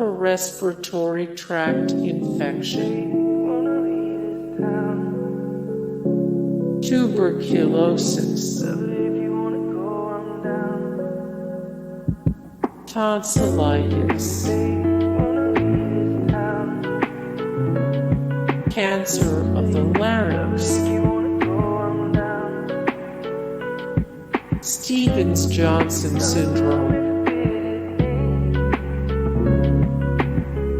upper respiratory tract infection, tuberculosis, tonsillitis, cancer of the larynx, Stevens-Johnson syndrome,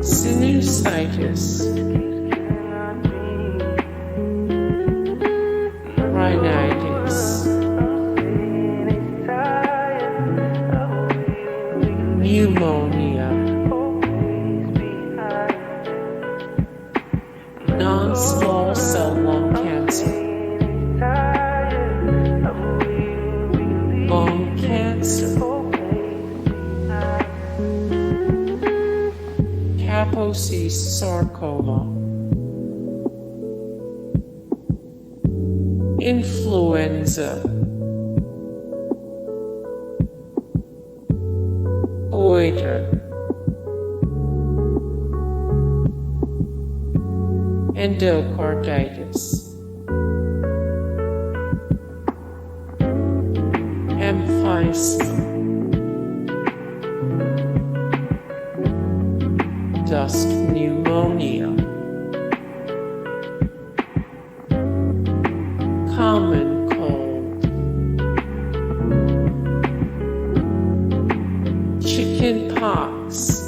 Sinusitis, Rhinitis, Pneumonia, non-small cell lung cancer, lung cancer, Kaposi sarcoma, Influenza, Goitre, Endocarditis, Emphysema, dust pneumonia, common cold, Chickenpox,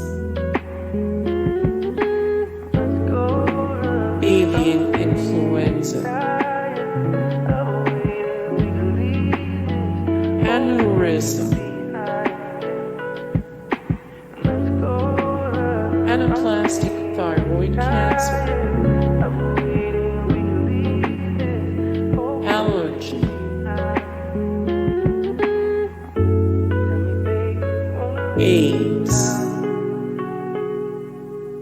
Avian influenza, Aneurysm, Anaplastic thyroid cancer, Allergy, AIDS.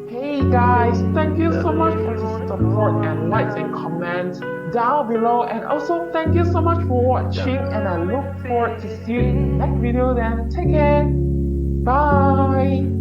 Hey guys, thank you so much for the support and likes and comments down below, and also thank you so much for watching, and I look forward to see you in the next video. Then take care, bye.